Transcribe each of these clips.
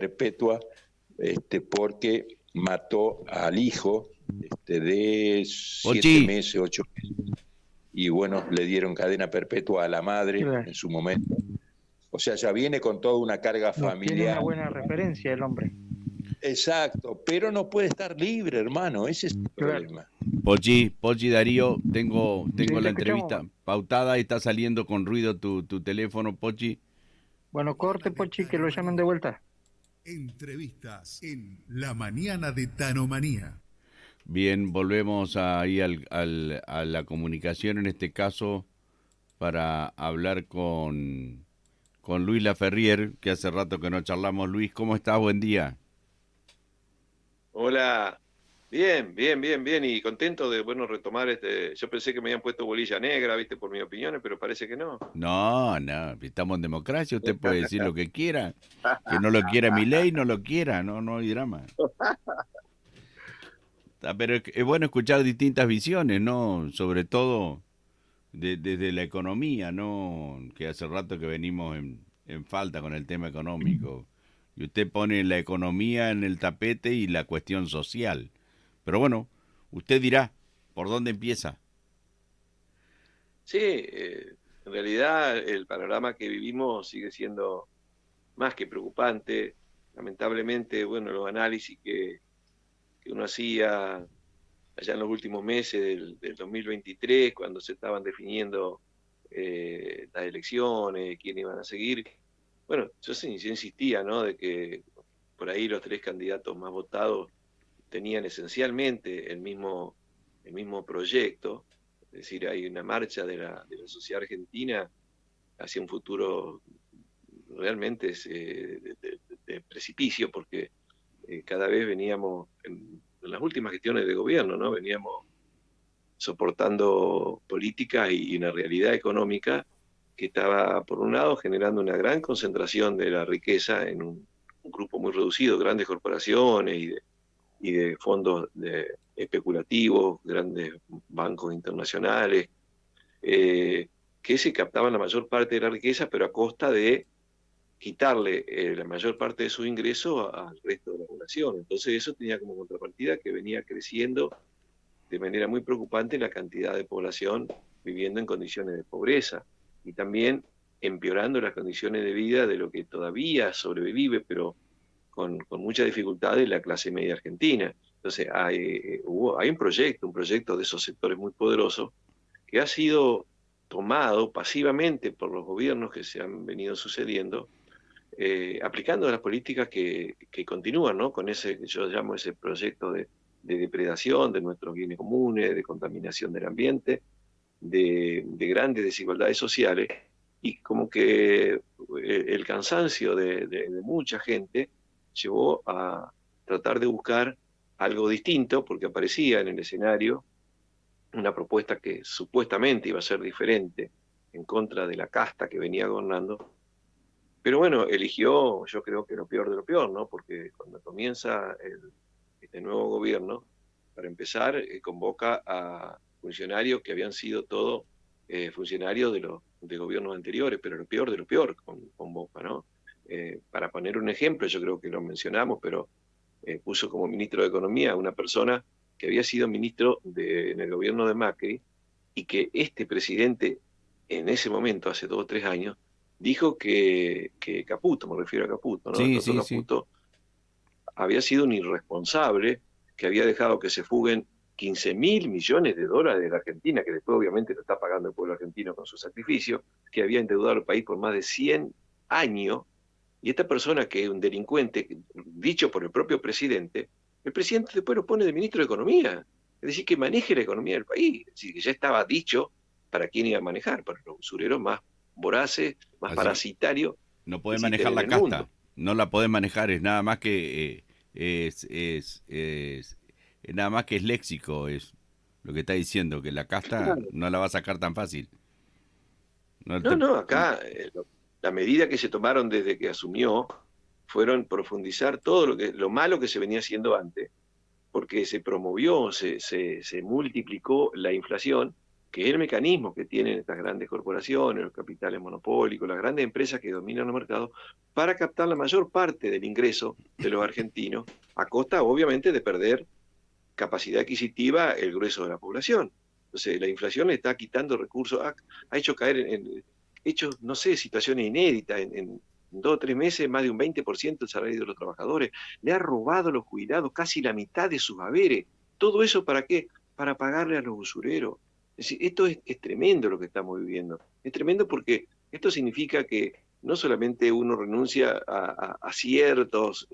perpetua porque mató al hijo de 7 Pochi, meses, 8 meses, y bueno, le dieron cadena perpetua a la madre Claro, en su momento. O sea, ya viene con toda una carga no tiene una familiar. buena referencia el hombre. Exacto, pero no puede estar libre, hermano, ese es el Claro. problema. Pochi Darío, tengo Sí, te la escuchamos. entrevista pautada y está saliendo con ruido tu teléfono, Pochi. Bueno, corte, Pochi, que lo llamen de vuelta. Entrevistas en La Mañana de Tanomanía. Bien, volvemos ahí a la comunicación, en este caso, para hablar con Luis Laferrier, que hace rato que no charlamos. Luis, ¿cómo estás? Buen día. Hola, bien, bien, bien, bien, y contento de, bueno, retomar yo pensé que me habían puesto bolilla negra, viste, por mis opiniones, pero parece que no. No, estamos en democracia, usted puede decir lo que quiera. Que no lo quiera mi ley, no lo quiera, no hay drama. Pero es bueno escuchar distintas visiones, ¿no? Sobre todo desde la economía, ¿no? Que hace rato que venimos en falta con el tema económico. Y usted pone la economía en el tapete y la cuestión social. Pero bueno, usted dirá, ¿por dónde empieza? Sí, en realidad el panorama que vivimos sigue siendo más que preocupante. Lamentablemente, bueno, los análisis que uno hacía allá en los últimos meses del 2023, cuando se estaban definiendo las elecciones, quién iban a seguir. Bueno, yo insistía, ¿no? De que por ahí los tres candidatos más votados tenían esencialmente el mismo proyecto, es decir, hay una marcha de la sociedad argentina hacia un futuro realmente de precipicio, porque cada vez veníamos, en las últimas gestiones de gobierno, ¿no? Veníamos soportando políticas y una realidad económica que estaba, por un lado, generando una gran concentración de la riqueza en un grupo muy reducido, grandes corporaciones y de fondos especulativos, grandes bancos internacionales, eh, que se captaban la mayor parte de la riqueza, pero a costa de quitarle la mayor parte de sus ingresos al resto de la población. Entonces eso tenía como contrapartida que venía creciendo de manera muy preocupante la cantidad de población viviendo en condiciones de pobreza y también empeorando las condiciones de vida de lo que todavía sobrevive, pero con mucha dificultad, de la clase media argentina. Entonces hay un proyecto de esos sectores muy poderosos que ha sido tomado pasivamente por los gobiernos que se han venido sucediendo, aplicando las políticas que continúan, ¿no? Con ese, yo llamo ese proyecto de depredación de nuestros bienes comunes, de contaminación del ambiente, de grandes desigualdades sociales, y como que el cansancio de mucha gente llevó a tratar de buscar algo distinto, porque aparecía en el escenario una propuesta que supuestamente iba a ser diferente, en contra de la casta que venía gobernando. Pero bueno, eligió, yo creo que lo peor de lo peor, ¿no? Porque cuando comienza este nuevo gobierno, para empezar, convoca a funcionarios que habían sido todos funcionarios de gobiernos anteriores, pero lo peor de lo peor convoca, ¿no? Para poner un ejemplo, yo creo que lo mencionamos, pero puso como ministro de Economía a una persona que había sido ministro en el gobierno de Macri, y que este presidente, en ese momento, hace 2 o 3 años, dijo que Caputo, me refiero a Caputo, ¿no? El Sí, doctor sí, sí. Caputo había sido un irresponsable, que había dejado que se fuguen 15.000 millones de dólares de la Argentina, que después obviamente lo está pagando el pueblo argentino con su sacrificio, que había endeudado al país por más de 100 años, y esta persona, que es un delincuente, dicho por el presidente después lo pone de ministro de Economía, es decir, que maneje la economía del país, es decir, que ya estaba dicho para quién iba a manejar, para los usureros más voraces, más Así, parasitarios no que podés manejar existen en la el mundo. casta, no la podés manejar, es nada más que nada más que es léxico, es lo que está diciendo, que la casta no la va a sacar tan fácil. No No, te- no, acá la medida que se tomaron desde que asumió fueron profundizar todo lo malo que se venía haciendo antes, porque se promovió, se multiplicó la inflación, que es el mecanismo que tienen estas grandes corporaciones, los capitales monopólicos, las grandes empresas que dominan los mercados, para captar la mayor parte del ingreso de los argentinos, a costa obviamente de perder capacidad adquisitiva el grueso de la población. Entonces la inflación le está quitando recursos, ha hecho caer no sé, situaciones inéditas, en 2 o 3 meses más de un 20% el salario de los trabajadores, le ha robado a los jubilados casi la mitad de sus haberes. ¿Todo eso para qué? Para pagarle a los usureros. Es decir, esto es tremendo lo que estamos viviendo. Es tremendo porque esto significa que no solamente uno renuncia a ciertos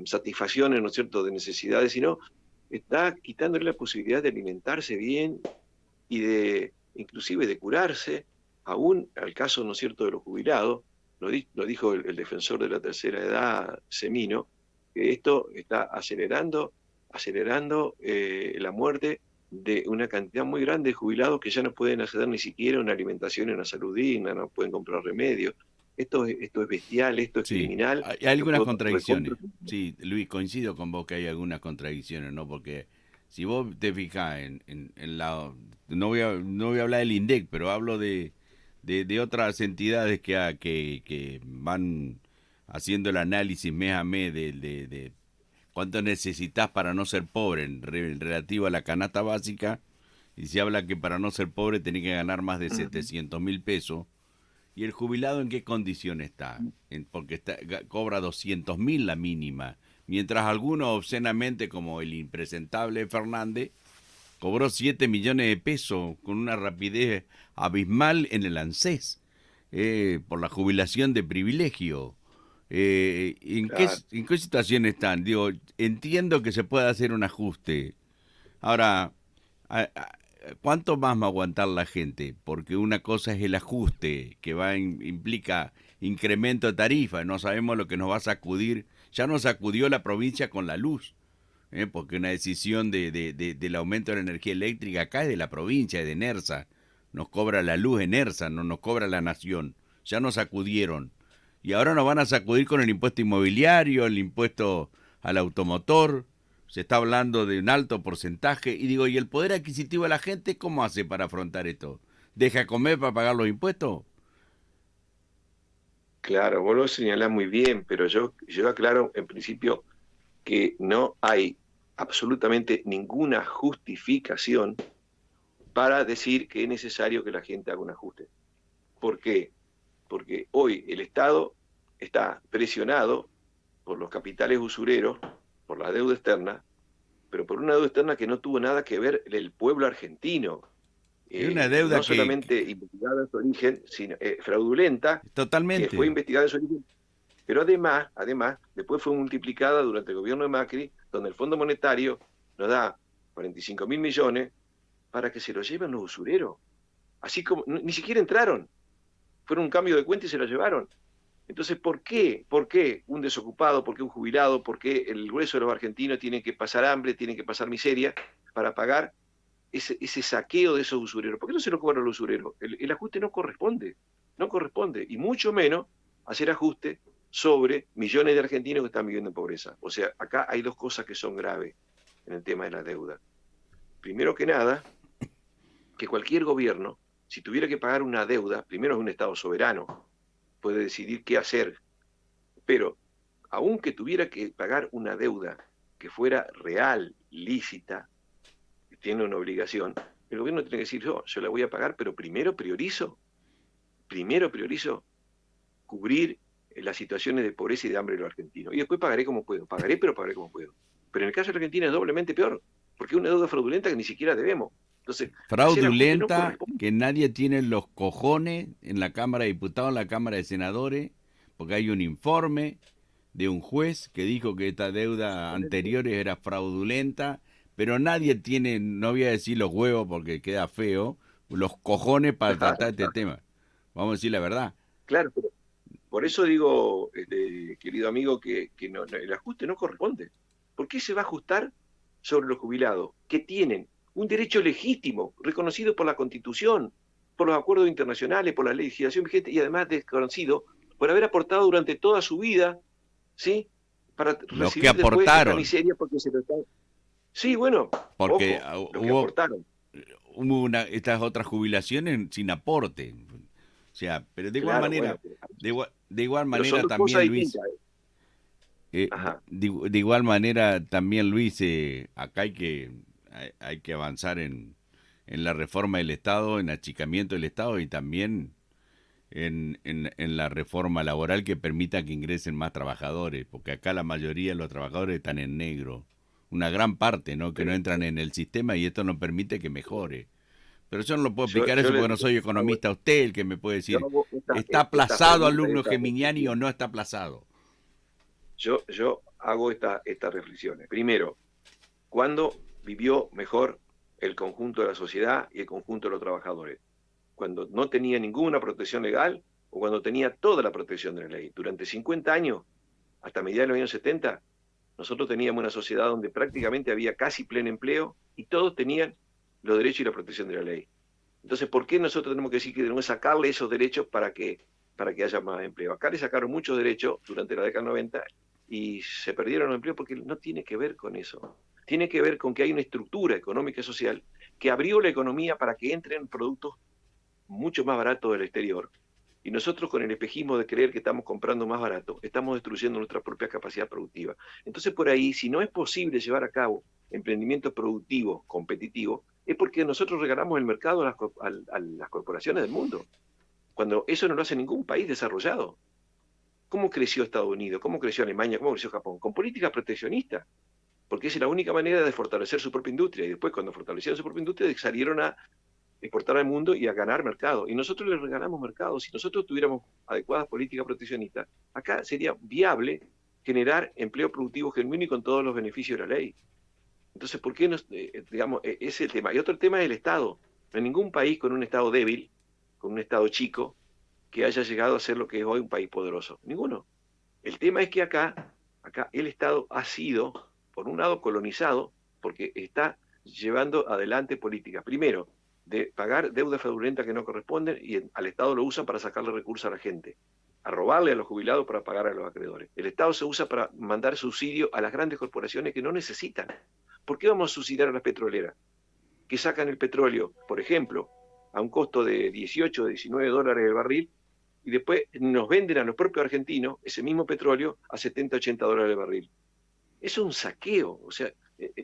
satisfacciones, ¿no es cierto?, de necesidades, sino está quitándole la posibilidad de alimentarse bien y inclusive de curarse, aún al caso, ¿no es cierto?, de los jubilados. Lo dijo el defensor de la tercera edad, Semino, que esto está acelerando la muerte de una cantidad muy grande de jubilados que ya no pueden acceder ni siquiera a una alimentación y una salud digna, no pueden comprar remedios. Esto es bestial, esto es criminal. Hay algunas contradicciones. Sí, Luis, coincido con vos que hay algunas contradicciones, ¿no? Porque si vos te fijás en la... No voy a hablar del INDEC, pero hablo de otras entidades que van haciendo el análisis mes a mes de cuánto necesitas para no ser pobre relativo a la canasta básica, y se habla que para no ser pobre tenés que ganar más de 700.000 pesos. ¿Y el jubilado en qué condición está? Porque cobra 200.000 la mínima, mientras algunos obscenamente, como el impresentable Fernández, cobró 7 millones de pesos con una rapidez abismal en el ANSES, por la jubilación de privilegio. ¿En qué situación están? Digo, entiendo que se puede hacer un ajuste. Ahora, ¿cuánto más va a aguantar la gente? Porque una cosa es el ajuste, que implica incremento de tarifa. No sabemos lo que nos va a sacudir. Ya nos sacudió la provincia con la luz, porque una decisión del aumento de la energía eléctrica cae de la provincia, de ENERSA. Nos cobra la luz ENERSA, no nos cobra la nación. Ya nos sacudieron. Y ahora nos van a sacudir con el impuesto inmobiliario, el impuesto al automotor. Se está hablando de un alto porcentaje. Y digo, ¿y el poder adquisitivo de la gente cómo hace para afrontar esto? ¿Deja comer para pagar los impuestos? Claro, vos lo señalás muy bien, pero yo aclaro en principio que no hay absolutamente ninguna justificación para decir que es necesario que la gente haga un ajuste. ¿Por qué? Porque hoy el Estado está presionado por los capitales usureros, por la deuda externa, pero por una deuda externa que no tuvo nada que ver el pueblo argentino. Una deuda no solamente investigada en su origen, sino fraudulenta, totalmente, que fue investigada en su origen, pero además, después fue multiplicada durante el gobierno de Macri, donde el Fondo Monetario nos da 45.000 millones para que se lo lleven los usureros. Así como, ni siquiera entraron. Fueron un cambio de cuenta y se lo llevaron. Entonces, ¿por qué? ¿Por qué un desocupado, por qué un jubilado, por qué el grueso de los argentinos tienen que pasar hambre, tienen que pasar miseria para pagar ese saqueo de esos usureros? ¿Por qué no se lo cobran a los usureros? El ajuste no corresponde, y mucho menos hacer ajuste sobre millones de argentinos que están viviendo en pobreza. O sea, acá hay dos cosas que son graves en el tema de la deuda. Primero que nada, que cualquier gobierno, si tuviera que pagar una deuda, primero es un Estado soberano, puede decidir qué hacer, pero aunque tuviera que pagar una deuda que fuera real, lícita, que tiene una obligación, el gobierno tiene que decir, yo la voy a pagar, pero primero priorizo cubrir las situaciones de pobreza y de hambre de los argentinos, y después pagaré como puedo, pagaré como puedo. Pero en el caso de la Argentina es doblemente peor, porque es una deuda fraudulenta que ni siquiera debemos. Entonces, fraudulenta, que nadie tiene los cojones en la Cámara de Diputados, en la Cámara de Senadores, porque hay un informe de un juez que dijo que esta deuda anterior era fraudulenta, pero nadie tiene, no voy a decir los huevos porque queda feo, los cojones para tratar este tema. Vamos a decir la verdad. Claro, pero por eso digo, querido amigo, que no, el ajuste no corresponde. ¿Por qué se va a ajustar sobre los jubilados que tienen un derecho legítimo, reconocido por la Constitución, por los acuerdos internacionales, por la legislación vigente y además desconocido por haber aportado durante toda su vida, ¿sí? Para los recibir que aportaron. Después esta miseria porque se lo están... Sí, bueno, porque ojo, los que aportaron. hubo estas otras jubilaciones sin aporte. O sea, pero de igual Claro, manera, bueno, de igual pero son manera dos cosas también, Luis, distintas. Ajá. de igual manera también, Luis, acá hay que avanzar en la reforma del Estado, en achicamiento del Estado y también en la reforma laboral que permita que ingresen más trabajadores, porque acá la mayoría de los trabajadores están en negro, una gran parte, ¿no? Que no Pero entran en el sistema y esto no permite que mejore. Pero yo no lo puedo yo, explicar yo eso le porque no soy hago, economista. Usted el que me puede yo decir, hago ¿está estas aplazado preguntas y alumno estas geminiani o reflexiones. no está aplazado? Yo hago estas reflexiones. Primero, ¿cuándo vivió mejor el conjunto de la sociedad y el conjunto de los trabajadores? ¿Cuando no tenía ninguna protección legal o cuando tenía toda la protección de la ley? Durante 50 años, hasta mediados de los años 70, nosotros teníamos una sociedad donde prácticamente había casi pleno empleo y todos tenían los derechos y la protección de la ley. Entonces, ¿por qué nosotros tenemos que decir que tenemos que sacarle esos derechos para que haya más empleo? Acá le sacaron muchos derechos durante la década del 90 y se perdieron los empleos porque no tiene que ver con eso. Tiene que ver con que hay una estructura económica y social que abrió la economía para que entren productos mucho más baratos del exterior. Y nosotros con el espejismo de creer que estamos comprando más barato, estamos destruyendo nuestra propia capacidad productiva. Entonces por ahí, si no es posible llevar a cabo emprendimientos productivos, competitivos, es porque nosotros regalamos el mercado a las corporaciones del mundo, cuando eso no lo hace ningún país desarrollado. ¿Cómo creció Estados Unidos? ¿Cómo creció Alemania? ¿Cómo creció Japón? Con políticas proteccionistas, porque es la única manera de fortalecer su propia industria. Y después, cuando fortalecieron su propia industria, salieron a exportar al mundo y a ganar mercado. Y nosotros les regalamos mercado. Si nosotros tuviéramos adecuadas políticas proteccionistas, acá sería viable generar empleo productivo genuino y con todos los beneficios de la ley. Entonces, ¿por qué no, digamos, ese es el tema? Y otro tema es el Estado. No hay ningún país con un Estado débil, con un Estado chico, que haya llegado a ser lo que es hoy un país poderoso. Ninguno. El tema es que acá el Estado ha sido, por un lado, colonizado, porque está llevando adelante políticas. Primero, de pagar deudas fraudulentas que no corresponden y al Estado lo usan para sacarle recursos a la gente, a robarle a los jubilados para pagar a los acreedores. El Estado se usa para mandar subsidio a las grandes corporaciones que no necesitan. ¿Por qué vamos a subsidiar a las petroleras? Que sacan el petróleo, por ejemplo, a un costo de 18 o 19 dólares el barril, y después nos venden a los propios argentinos ese mismo petróleo a 70, 80 dólares el barril. Eso es un saqueo. O sea,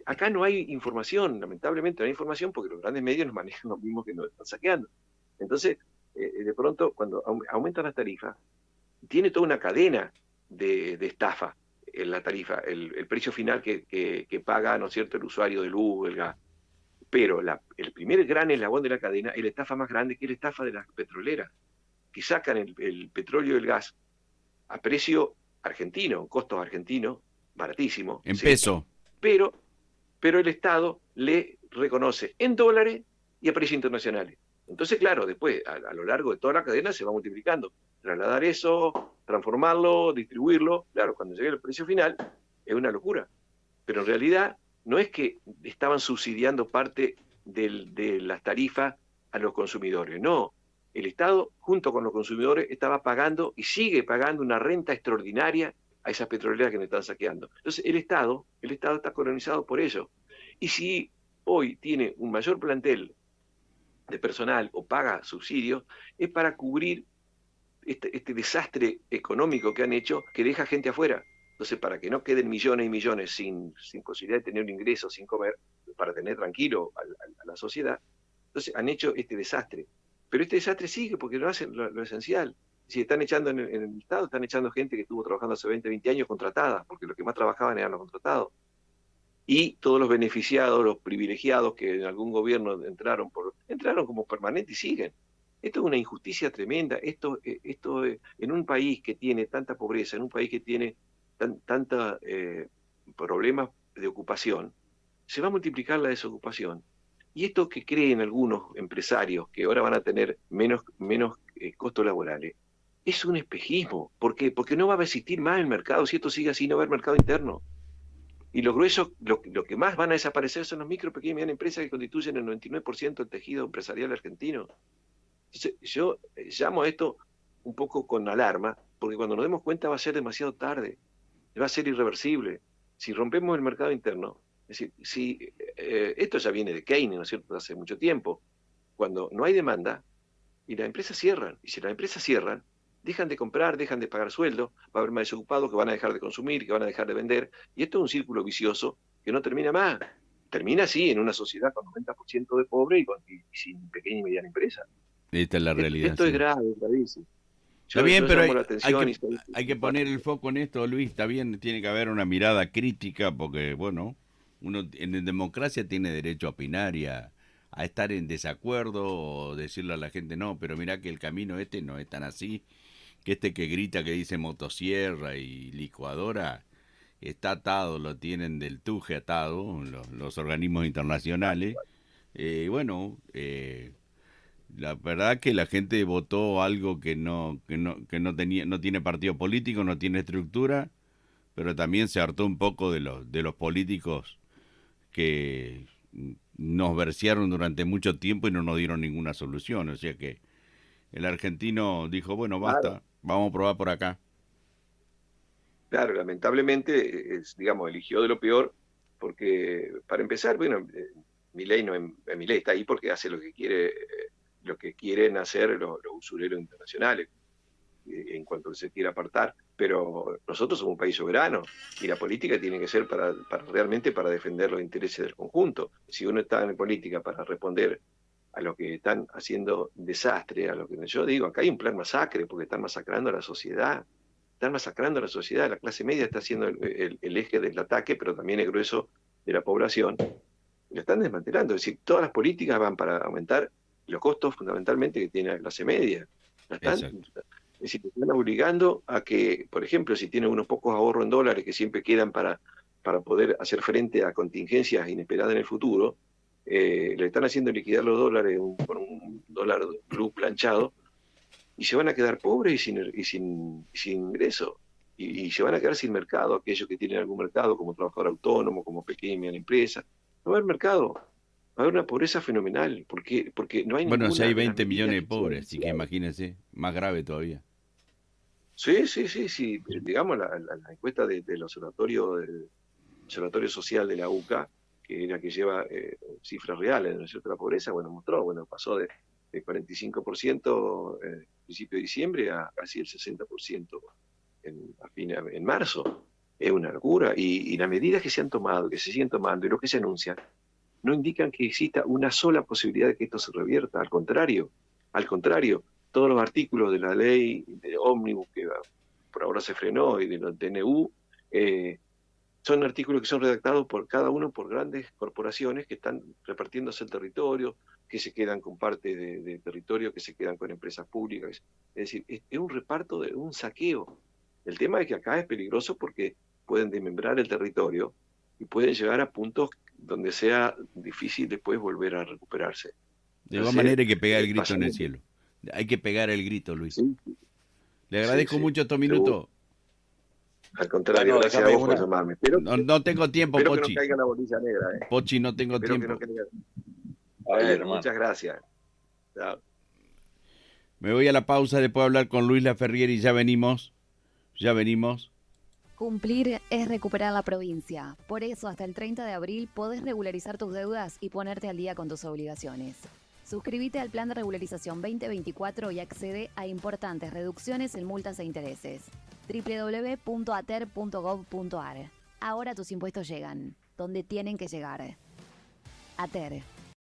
acá no hay información, lamentablemente no hay información porque los grandes medios nos manejan los mismos que nos están saqueando. Entonces, de pronto, cuando aumentan las tarifas, tiene toda una cadena de estafa en la tarifa, el precio final que paga, ¿no es cierto?, el usuario de luz, el gas. Pero el primer gran eslabón de la cadena es la estafa más grande, que es la estafa de las petroleras, que sacan el petróleo y el gas a precio argentino, costos argentinos, baratísimo, En sí, peso. pero, pero el Estado le reconoce en dólares y a precios internacionales. Entonces, claro, después, a lo largo de toda la cadena se va multiplicando. Trasladar eso, transformarlo, distribuirlo, claro, cuando llegue el precio final, es una locura. Pero en realidad no es que estaban subsidiando parte de las tarifas a los consumidores, no. El Estado, junto con los consumidores, estaba pagando y sigue pagando una renta extraordinaria a esas petroleras que nos están saqueando. Entonces, el Estado está colonizado por ello. Y si hoy tiene un mayor plantel de personal o paga subsidios, es para cubrir este desastre económico que han hecho que deja gente afuera. Entonces, para que no queden millones y millones sin posibilidad de tener un ingreso, sin comer, para tener tranquilo a la sociedad, entonces han hecho este desastre. Pero este desastre sigue porque no hacen lo esencial. Si están echando en el Estado, están echando gente que estuvo trabajando hace 20, 20 años contratada, porque los que más trabajaban eran los contratados. Y todos los beneficiados, los privilegiados que en algún gobierno entraron como permanentes y siguen. Esto es una injusticia tremenda. Esto en un país que tiene tanta pobreza, en un país que tiene tantos problemas de ocupación, se va a multiplicar la desocupación. Y esto que creen algunos empresarios que ahora van a tener menos costos laborales, es un espejismo. ¿Por qué? Porque no va a existir más el mercado. Si esto sigue así, no va a haber mercado interno. Y los gruesos, lo que más van a desaparecer son los micro, pequeñas y medianas empresas que constituyen el 99% del tejido empresarial argentino. Entonces, yo llamo a esto un poco con alarma, porque cuando nos demos cuenta va a ser demasiado tarde, va a ser irreversible. Si rompemos el mercado interno, Es decir, esto ya viene de Keynes, ¿no es cierto?, hace mucho tiempo. Cuando no hay demanda y las empresas cierran, y si las empresas cierran, dejan de comprar, dejan de pagar sueldo, va a haber más desocupados que van a dejar de consumir, que van a dejar de vender, y esto es un círculo vicioso que no termina más. Termina así en una sociedad con 90% de pobres y sin pequeña y mediana empresa. Esta es la realidad. Esto sí. es grave, gravísimo. Está bien, pero hay hay que poner el foco en esto, Luis. Está bien, tiene que haber una mirada crítica porque, bueno, uno en democracia tiene derecho a opinar y a estar en desacuerdo o decirle a la gente, no, pero mirá que el camino este no es tan así, que este que grita que dice motosierra y licuadora está atado, lo tienen del tuje atado, los organismos internacionales. Bueno, la verdad que la gente votó algo que no tenía, no tiene partido político, no tiene estructura, pero también se hartó un poco de los políticos que nos versearon durante mucho tiempo y no nos dieron ninguna solución. O sea que el argentino dijo, bueno, basta, vamos a probar por acá. Claro, lamentablemente, digamos, eligió de lo peor, porque para empezar, bueno, Milei no es Milei, está ahí porque hace lo que quiere, lo que quieren hacer los usureros internacionales, en cuanto se quiera apartar. Pero nosotros somos un país soberano y la política tiene que ser realmente para defender los intereses del conjunto. Si uno está en política para responder a lo que están haciendo desastre, a lo que yo digo, acá hay un plan masacre porque están masacrando a la sociedad. Están masacrando a la sociedad, la clase media está siendo el eje del ataque, pero también el grueso de la población. Lo están desmantelando, es decir, todas las políticas van para aumentar los costos fundamentalmente que tiene la clase media. Es decir, están obligando a que, por ejemplo, si tienen unos pocos ahorros en dólares que siempre quedan para poder hacer frente a contingencias inesperadas en el futuro, le están haciendo liquidar los dólares con un dólar blue planchado, y se van a quedar pobres y sin ingreso, y se van a quedar sin mercado, aquellos que tienen algún mercado, como trabajador autónomo, como pequeña y mediana empresa. No va a haber mercado, va a haber una pobreza fenomenal, porque no hay Bueno, ninguna... si hay 20 millones de pobres, así que imagínense, más grave todavía. Sí, digamos, la encuesta del observatorio social de la UCA, que es la que lleva cifras reales, ¿no es cierto?, la pobreza, bueno, mostró, bueno, pasó de 45% en principio de diciembre a casi el 60% en marzo. Es una locura. Y las medidas que se han tomado, que se siguen tomando y lo que se anuncian, no indican que exista una sola posibilidad de que esto se revierta. Al contrario, todos los artículos de la ley de ómnibus que por ahora se frenó y de los DNU, son artículos que son redactados por cada uno por grandes corporaciones que están repartiéndose el territorio, que se quedan con parte de territorio, que se quedan con empresas públicas. Es decir, es un reparto, un saqueo. El tema es que acá es peligroso porque pueden desmembrar el territorio y pueden llegar a puntos donde sea difícil después volver a recuperarse. De igual manera hay que pegar el grito en el cielo. Hay que pegar el grito, Luis. Sí. Le agradezco mucho estos minutos. Al contrario, gracias a vos por llamarme. No tengo tiempo, espero Pochi. Que no caiga la bolilla negra. Pochi, no tengo tiempo. No caiga... Bueno, muchas gracias. Chao. Me voy a la pausa, después de hablar con Luis Laferriere y ya venimos. Cumplir es recuperar la provincia. Por eso, hasta el 30 de abril podés regularizar tus deudas y ponerte al día con tus obligaciones. Suscríbete al Plan de Regularización 2024 y accede a importantes reducciones en multas e intereses. www.ater.gov.ar. Ahora tus impuestos llegan, donde tienen que llegar. ATER.